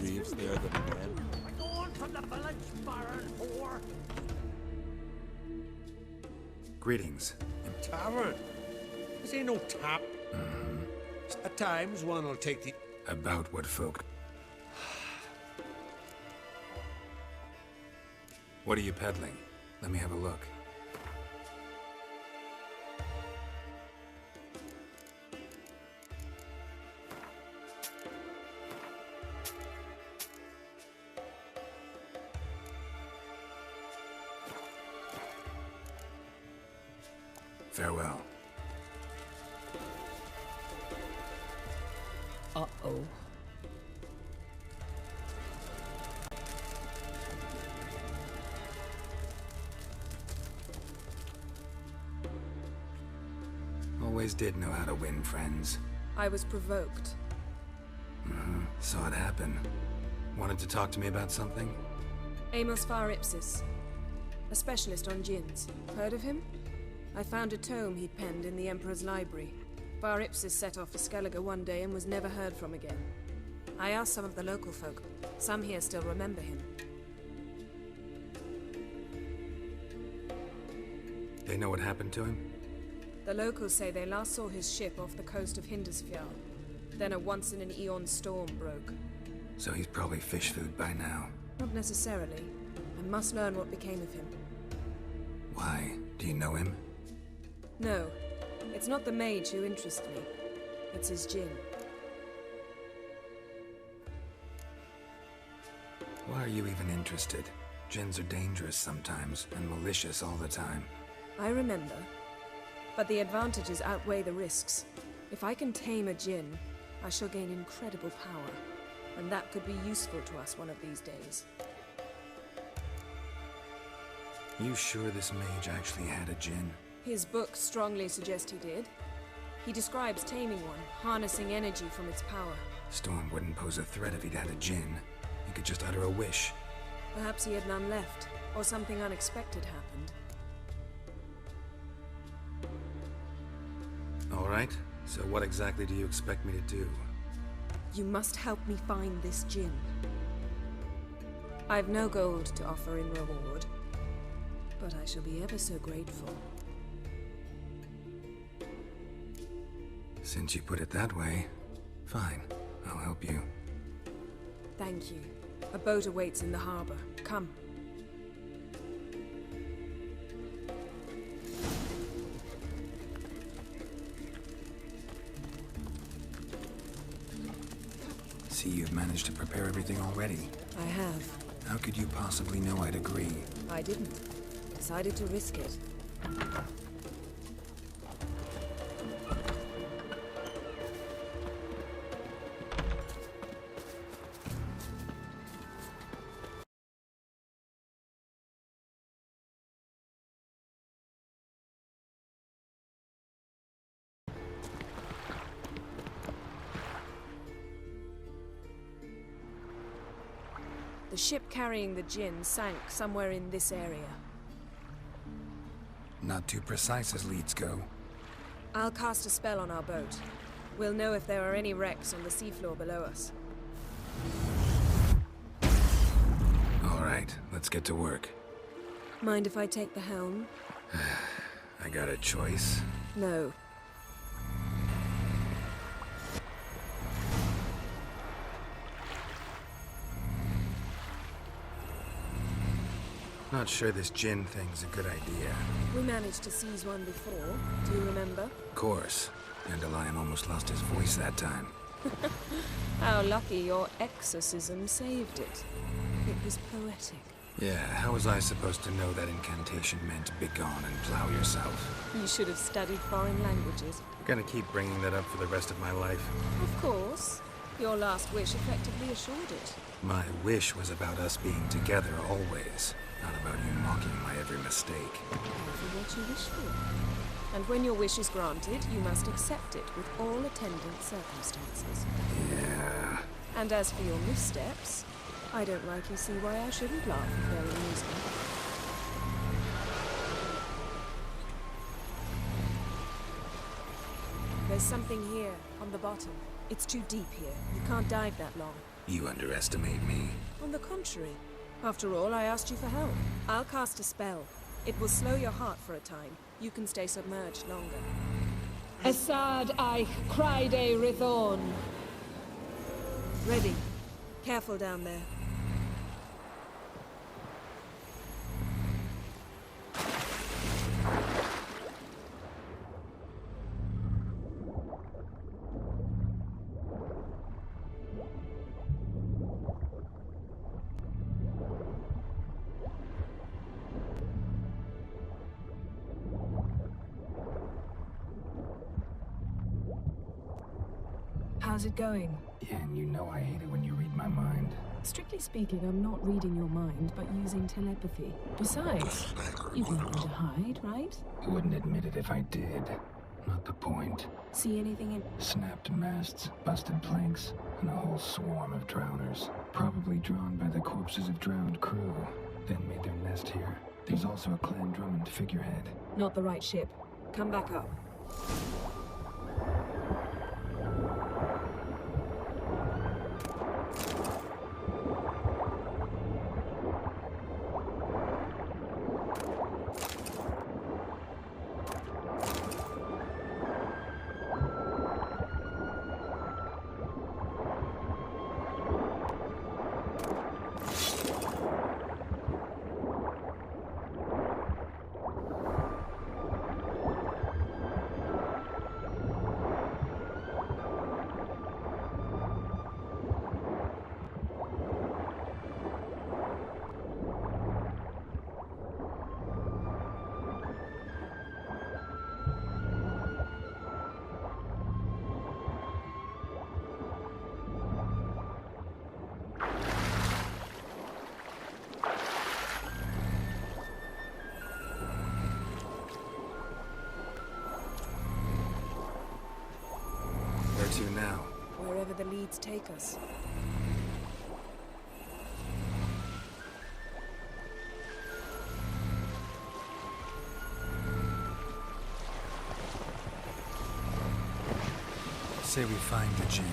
Reeves there the man? Going from the village, Baron whore. Greetings. Tavern? This ain't no tap. At times, one will take the... About what folk? What are you peddling? Let me have a look. Farewell. Uh-oh. Always did know how to win friends. I was provoked. Saw it happen. Wanted to talk to me about something? Amos Var Ipsis, a specialist on djinns. Heard of him? I found a tome he'd penned in the Emperor's library. Var Ipsis set off for Skellige one day and was never heard from again. I asked some of the local folk. Some here still remember him. They know what happened to him? The locals say they last saw his ship off the coast of Hindisfjall. Then a once-in-an-eon storm broke. So he's probably fish food by now. Not necessarily. I must learn what became of him. Why? Do you know him? No. It's not the mage who interests me. It's his djinn. Why are you even interested? Djinns are dangerous sometimes, and malicious all the time. I remember. But the advantages outweigh the risks. If I can tame a djinn, I shall gain incredible power. And that could be useful to us one of these days. You sure this mage actually had a djinn? His books strongly suggest he did. He describes taming one, harnessing energy from its power. Storm wouldn't pose a threat if he'd had a djinn. He could just utter a wish. Perhaps he had none left, or something unexpected happened. All right, so what exactly do you expect me to do? You must help me find this djinn. I've no gold to offer in reward, but I shall be ever so grateful. Since you put it that way, fine, I'll help you. Thank you. A boat awaits in the harbor. Come. See, you've managed to prepare everything already. I have. How could you possibly know I'd agree? I didn't. Decided to risk it. The ship carrying the djinn sank somewhere in this area. Not too precise as leads go. I'll cast a spell on our boat. We'll know if there are any wrecks on the seafloor below us. All right, let's get to work. Mind if I take the helm? I got a choice. No. Not sure this djinn thing's a good idea. We managed to seize one before. Do you remember? Of course. Dandelion almost lost his voice that time. How lucky your exorcism saved it. It was poetic. Yeah, how was I supposed to know that incantation meant begone and plow yourself? You should have studied foreign languages. Gonna keep bringing that up for the rest of my life. Of course. Your last wish effectively assured it. My wish was about us being together always, not about you mocking my every mistake. Careful what you wish for. And when your wish is granted, you must accept it with all attendant circumstances. Yeah. And as for your missteps, I don't rightly see why I shouldn't laugh if they're amusing. There's something here, on the bottom. It's too deep here. You can't dive that long. You underestimate me. On the contrary. After all, I asked you for help. I'll cast a spell. It will slow your heart for a time. You can stay submerged longer. Assad Eich Cryde Rithorn. Ready. Careful down there. How's it going? Yen, you know I hate it when you read my mind. Strictly speaking, I'm not reading your mind, but using telepathy. Besides, you've nothing to hide, right? Wouldn't admit it if I did. Not the point. See anything in... Snapped masts, busted planks, and a whole swarm of drowners. Probably drawn by the corpses of drowned crew, then made their nest here. There's also a Clan Drummond figurehead. Not the right ship. Come back up. Where to now? Wherever the leads take us. Say we find the Jinn.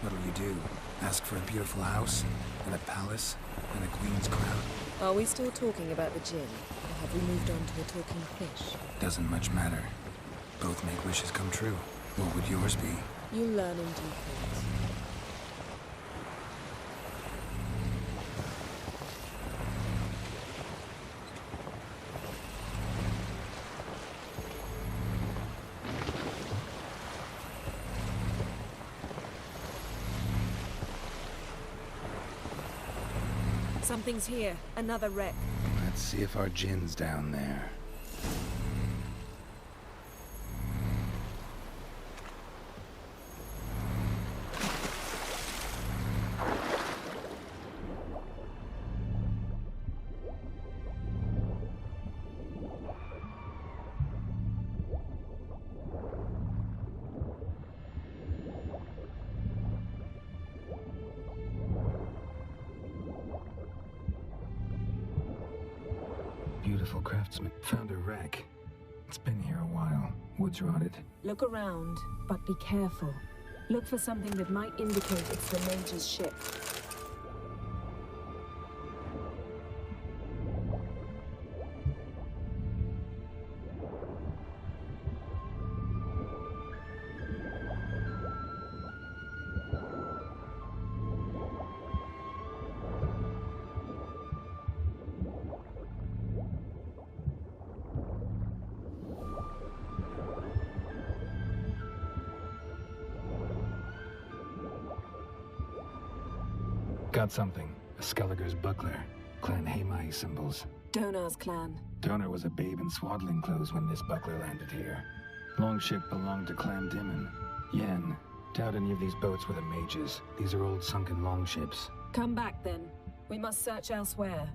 What'll you do? Ask for a beautiful house? And a palace? And a queen's crown? Are we still talking about the Jinn? Or have we moved on to a talking fish? Doesn't much matter. Both make wishes come true. What would yours be? You learn in due course. Something's here. Another wreck. Let's see if our Jinn's down there. Beautiful craftsman. Found a wreck. It's been here a while. Wood's rotted. Look around, but be careful. Look for something that might indicate it's the Mage's ship. Got something. A Skelliger's buckler. Clan Haimai symbols. Donar's clan. Donar was a babe in swaddling clothes when this buckler landed here. Longship belonged to Clan Dimon. Yen, doubt any of these boats were the mages. These are old sunken longships. Come back then. We must search elsewhere.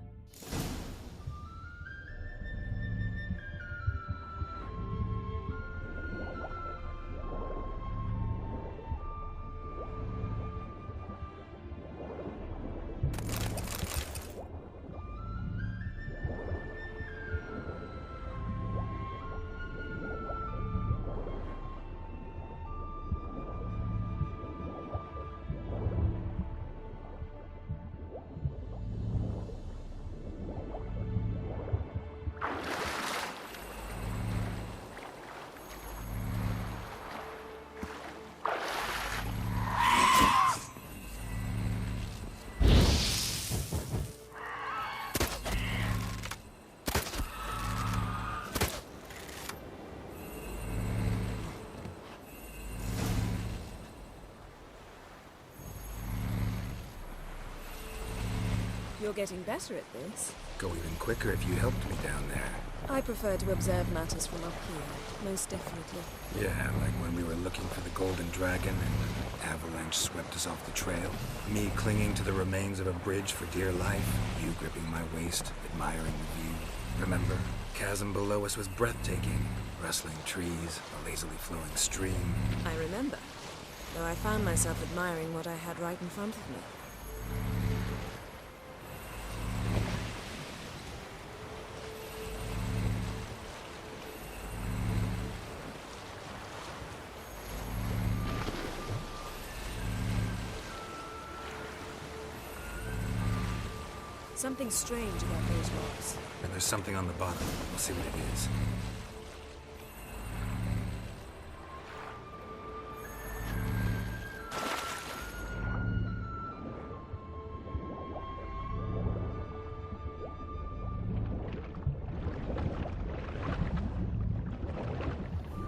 You're getting better at this. Go even quicker if you helped me down there. I prefer to observe matters from up here, most definitely. Yeah, like when we were looking for the Golden Dragon and an avalanche swept us off the trail. Me clinging to the remains of a bridge for dear life. You gripping my waist, admiring the view. Remember? Chasm below us was breathtaking. Rustling trees, a lazily flowing stream. I remember, though I found myself admiring what I had right in front of me. Something strange about those rocks. And there's something on the bottom. We'll see what it is.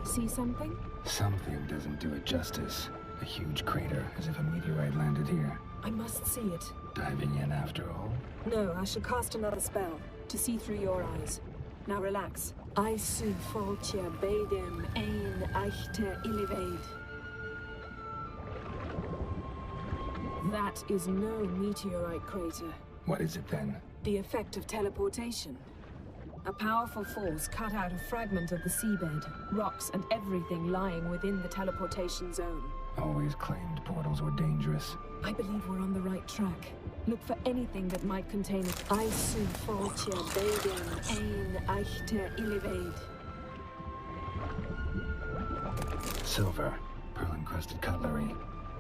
See something? Something doesn't do it justice. A huge crater, as if a meteorite landed here. I must see it. Diving in after all? No, I shall cast another spell to see through your eyes. Now relax. I su faltje bedem ein echte illiveid. That is no meteorite crater. What is it then? The effect of teleportation. A powerful force cut out a fragment of the seabed, rocks and everything lying within the teleportation zone. Always claimed portals were dangerous. I believe we're on the right track. Look for anything that might contain it. I su faltje bedem ein echte illiveid. Silver, pearl-encrusted cutlery.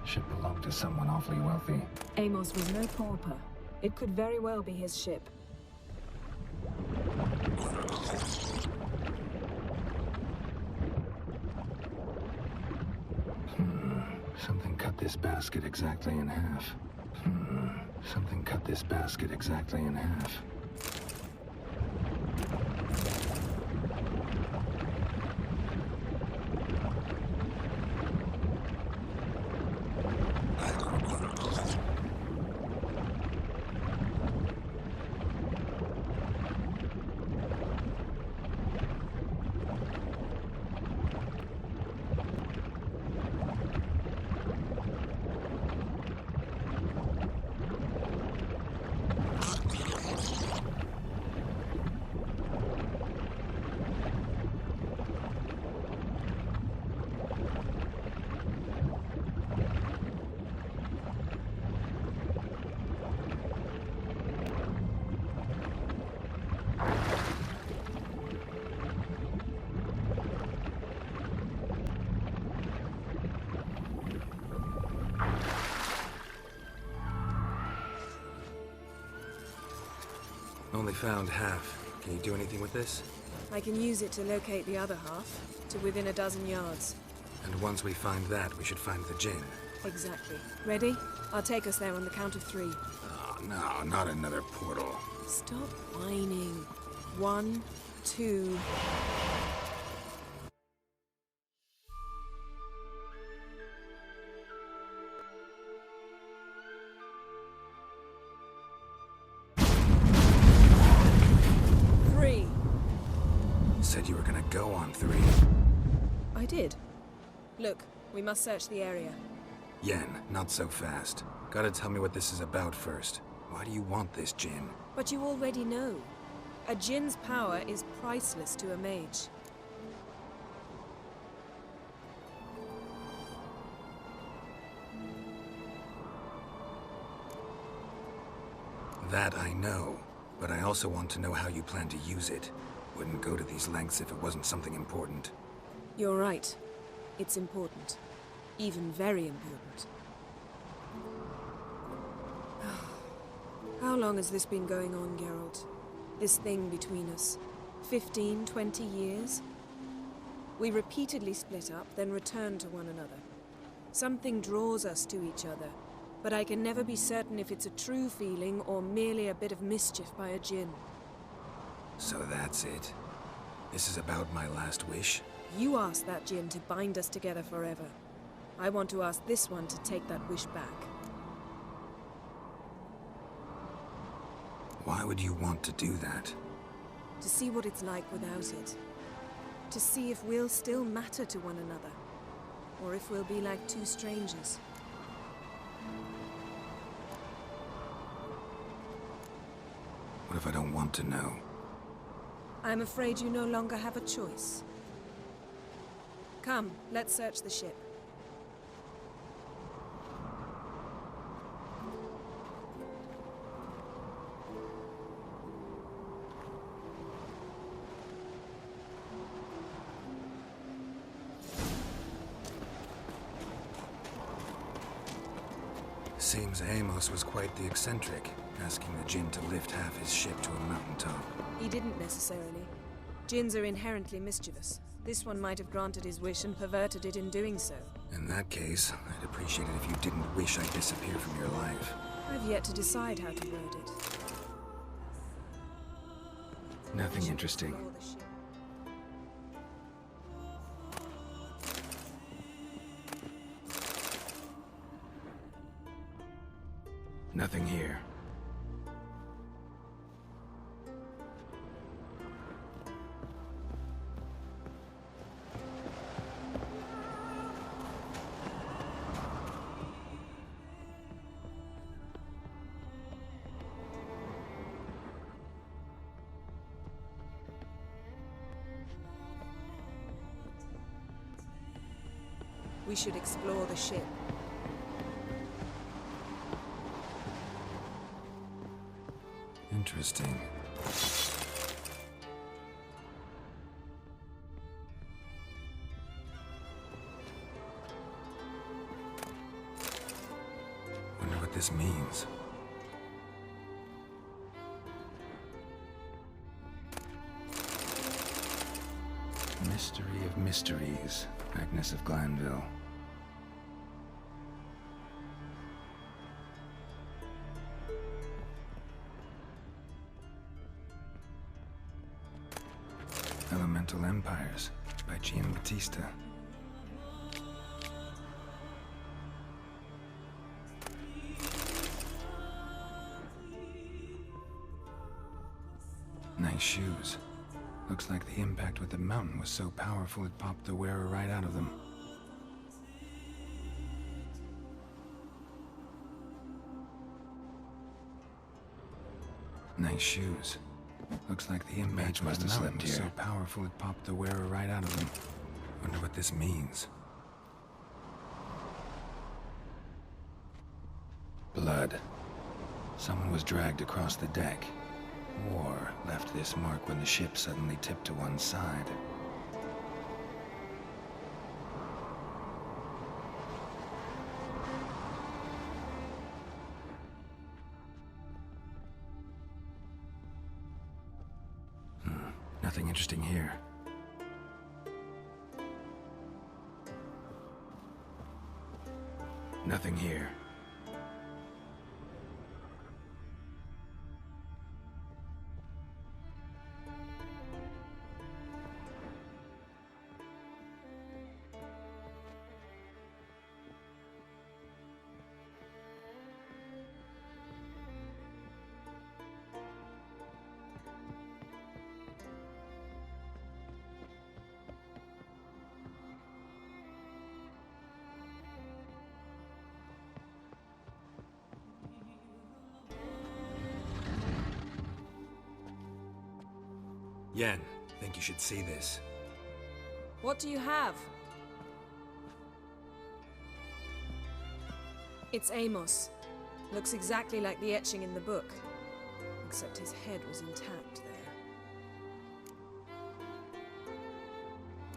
Should belong to someone awfully wealthy. Amos was no pauper. It could very well be his ship. Something cut this basket exactly in half. Something cut this basket exactly in half. Only found half. Can you do anything with this? I can use it to locate the other half, to within a dozen yards. And once we find that, we should find the gin. Exactly. Ready? I'll take us there on the count of 3. Oh, no, not another portal. Stop whining. 1, 2... Said you were gonna go on 3. I did. Look, we must search the area. Yen, not so fast. Gotta tell me what this is about first. Why do you want this gin? But you already know. A djinn's power is priceless to a mage. That I know, but I also want to know how you plan to use it. Wouldn't go to these lengths if it wasn't something important. You're right. It's important. Even very important. How long has this been going on, Gerald? This thing between us? 15, 20 years? We repeatedly split up, then returned to one another. Something draws us to each other, but I can never be certain if it's a true feeling or merely a bit of mischief by a djinn. So that's it. This is about my last wish? You asked that djinn to bind us together forever. I want to ask this one to take that wish back. Why would you want to do that? To see what it's like without it. To see if we'll still matter to one another. Or if we'll be like two strangers. What if I don't want to know? I'm afraid you no longer have a choice. Come, let's search the ship. Seems Amos was quite the eccentric, asking the Jinn to lift half his ship to a mountaintop. He didn't necessarily. Jinns are inherently mischievous. This one might have granted his wish and perverted it in doing so. In that case, I'd appreciate it if you didn't wish I'd disappear from your life. I've yet to decide how to word it. Nothing interesting. Explore the ship. Nothing here. We should explore the ship. Interesting. Wonder what this means. Mystery of mysteries, Agnes of Glanville. Elemental Empires by Giambattista. Nice shoes. Looks like the impact with the mountain was so powerful it popped the wearer right out of them. Nice shoes. Looks like the impact must have slipped here. So powerful it popped the wearer right out of them. Wonder what this means. Blood. Someone was dragged across the deck. Or left this mark when the ship suddenly tipped to one side. Nothing interesting here. Nothing here. Yen, think you should see this. What do you have? It's Amos. Looks exactly like the etching in the book. Except his head was intact there.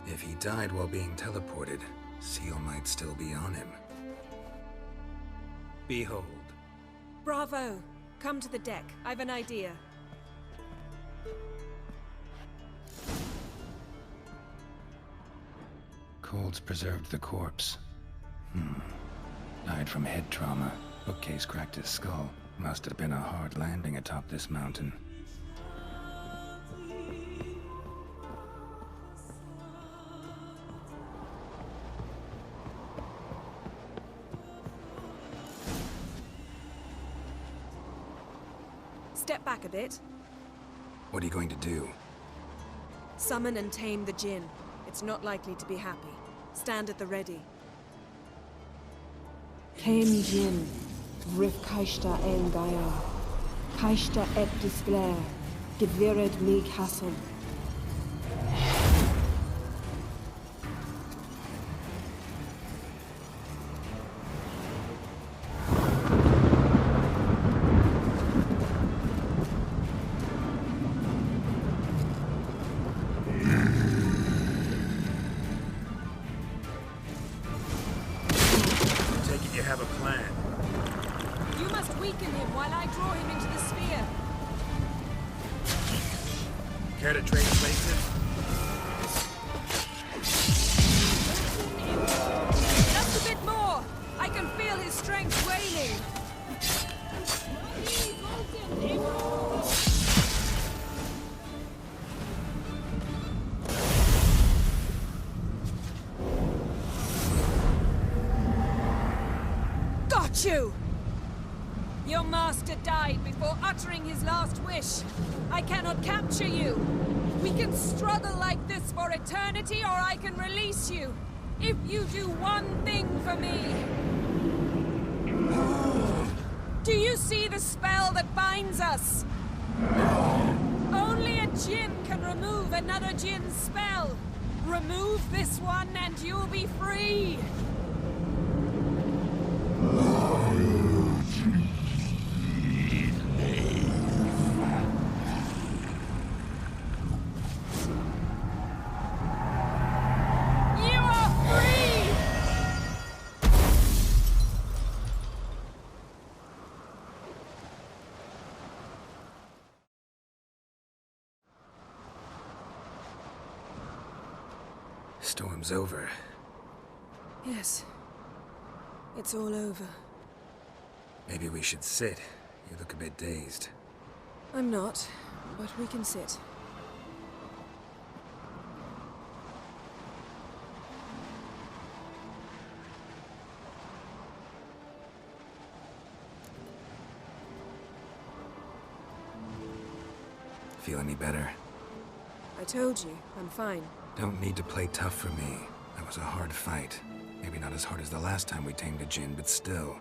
If he died while being teleported, Seal might still be on him. Behold. Bravo! Come to the deck. I've an idea. Colds preserved the corpse. Died from head trauma. Bookcase cracked his skull. Must have been a hard landing atop this mountain. Step back a bit. What are you going to do? Summon and tame the Jinn. It's not likely to be happy. Stand at the ready. Tame Jinn, Rif Kaishta en Gaia, Kaishta et Displair, Gevired mi Castle. You have a plan. You must weaken him while I draw him into the sphere. Care to trade places? Just a bit more! I can feel his strength waning. Got you! Your master died before uttering his last wish. I cannot capture you. We can struggle like this for eternity, or I can release you. If you do one thing for me. Do you see the spell that binds us? Only a Jinn can remove another Jinn's spell. Remove this one and you'll be free. Storm's over. Yes. It's all over. Maybe we should sit. You look a bit dazed. I'm not, but we can sit. Feel any better? I told you, I'm fine. Don't need to play tough for me. That was a hard fight. Maybe not as hard as the last time we tamed a Jinn, but still.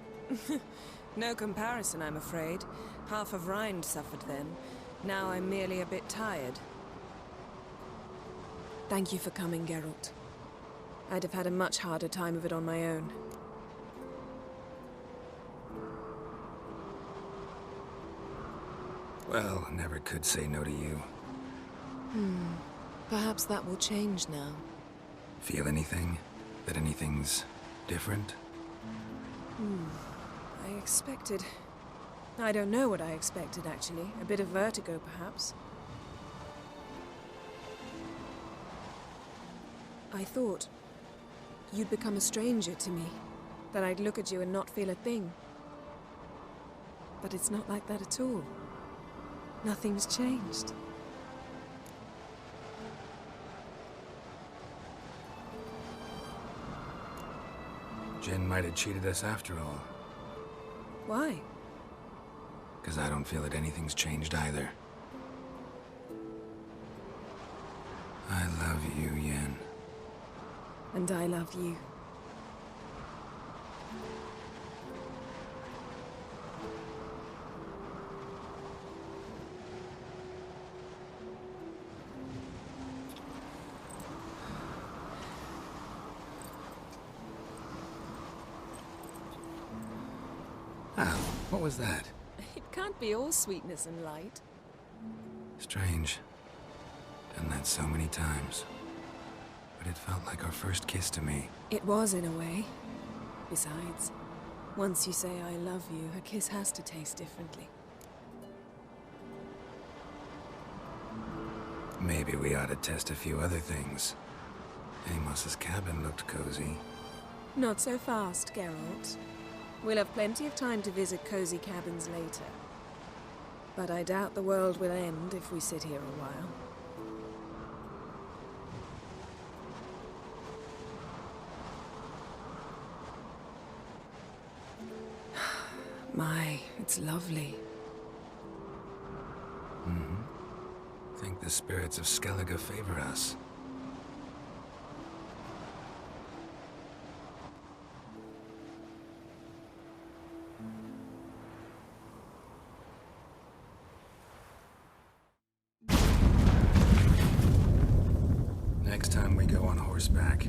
No comparison, I'm afraid. Half of Rind suffered then. Now I'm merely a bit tired. Thank you for coming, Geralt. I'd have had a much harder time of it on my own. Well, never could say no to you. Perhaps that will change now. Feel anything? That anything's different? I expected... I don't know what I expected, actually. A bit of vertigo, perhaps. I thought you'd become a stranger to me. That I'd look at you and not feel a thing. But it's not like that at all. Nothing's changed. Jinn might have cheated us after all. Why? Because I don't feel that anything's changed either. I love you, Yen. And I love you. Ah, what was that? It can't be all sweetness and light. Strange. Done that so many times. But it felt like our first kiss to me. It was, in a way. Besides, once you say I love you, a kiss has to taste differently. Maybe we ought to test a few other things. Amos's cabin looked cozy. Not so fast, Geralt. We'll have plenty of time to visit cozy cabins later. But I doubt the world will end if we sit here a while. My, it's lovely. think the spirits of Skellige favor us. Next time we go on horseback.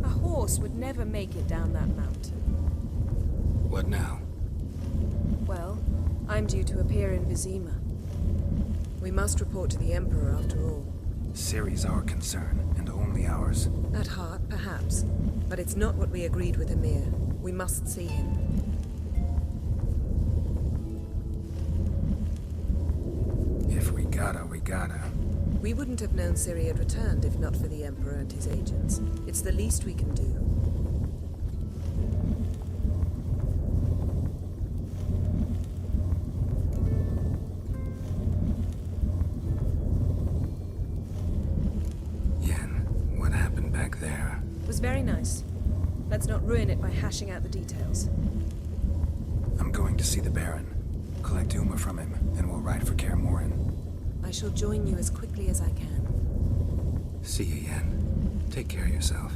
A horse would never make it down that mountain. What now? Well, I'm due to appear in Vizima. We must report to the Emperor after all. Ciri's our concern, and only ours. At heart, perhaps. But it's not what we agreed with Emir. We must see him. If we gotta, we gotta. We wouldn't have known Ciri had returned if not for the Emperor and his agents. It's the least we can do. Yen, what happened back there? It was very nice. Let's not ruin it by hashing out the details. I'm going to see the Baron. Collect Uma from him, and we'll ride for Kaer Morhen. I shall join you as quickly as I can. See you, Yen. Take care of yourself.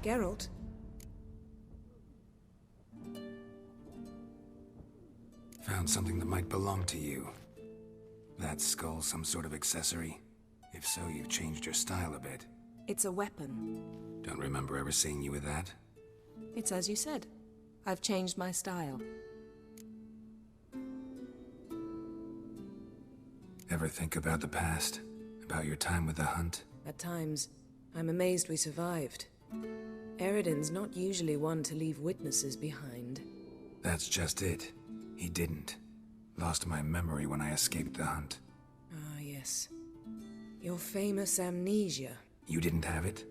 Geralt? Found something that might belong to you. That skull some sort of accessory? If so, you've changed your style a bit. It's a weapon. Don't remember ever seeing you with that. It's as you said. I've changed my style. Ever think about the past? About your time with the Hunt? At times, I'm amazed we survived. Eredin's not usually one to leave witnesses behind. That's just it. He didn't. Lost my memory when I escaped the Hunt. Ah, yes. Your famous amnesia. You didn't have it?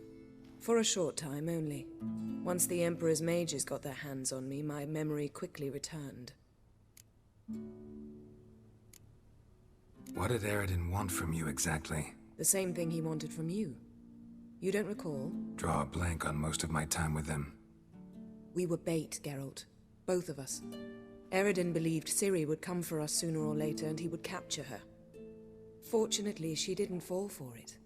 For a short time only. Once the Emperor's mages got their hands on me, my memory quickly returned. What did Eredin want from you exactly? The same thing he wanted from you. You don't recall? Draw a blank on most of my time with them. We were bait, Geralt. Both of us. Eredin believed Ciri would come for us sooner or later and he would capture her. Fortunately, she didn't fall for it.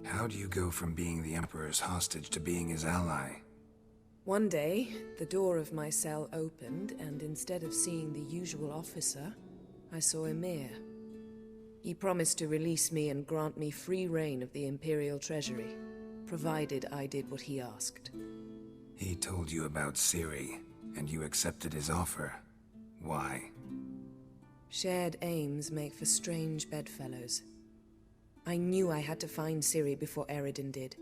How do you go from being the Emperor's hostage to being his ally? One day, the door of my cell opened, and instead of seeing the usual officer, I saw Emir. He promised to release me and grant me free reign of the Imperial Treasury, provided I did what he asked. He told you about Ciri, and you accepted his offer. Why? Shared aims make for strange bedfellows. I knew I had to find Ciri before Eredin did,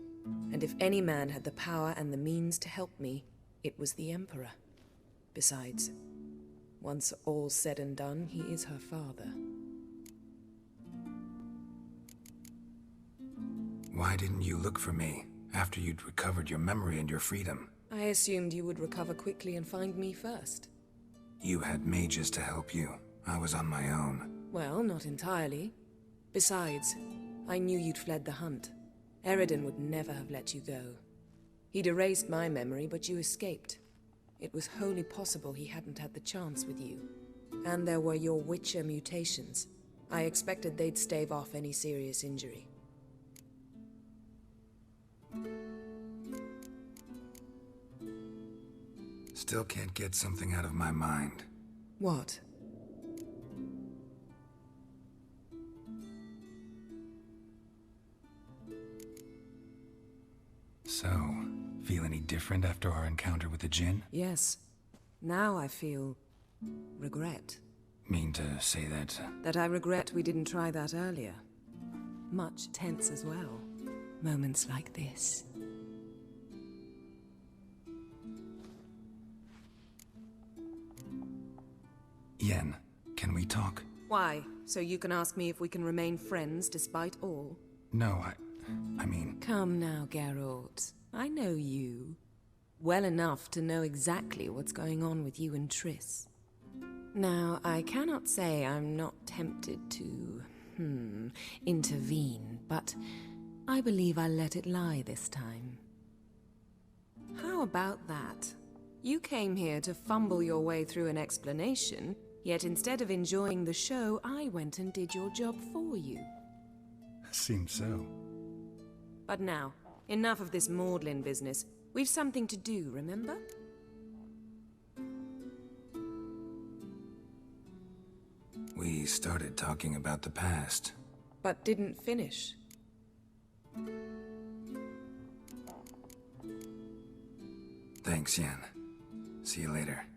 and if any man had the power and the means to help me, it was the Emperor. Besides, once all's said and done, he is her father. Why didn't you look for me, after you'd recovered your memory and your freedom? I assumed you would recover quickly and find me first. You had mages to help you. I was on my own. Well, not entirely. Besides, I knew you'd fled the Hunt. Eredin would never have let you go. He'd erased my memory, but you escaped. It was wholly possible he hadn't had the chance with you. And there were your Witcher mutations. I expected they'd stave off any serious injury. Still can't get something out of my mind. What? So, feel any different after our encounter with the Jinn? Yes. Now I feel regret. Mean to say that... That I regret we didn't try that earlier. Much tense as well. Moments like this. Yen, can we talk? Why? So you can ask me if we can remain friends despite all? No, I mean... Come now, Geralt. I know you. Well enough to know exactly what's going on with you and Triss. Now, I cannot say I'm not tempted to... intervene, but I believe I'll let it lie this time. How about that? You came here to fumble your way through an explanation, yet instead of enjoying the show, I went and did your job for you. Seems so. But now, enough of this maudlin business. We've something to do, remember? We started talking about the past. But didn't finish. Thanks, Yen. See you later.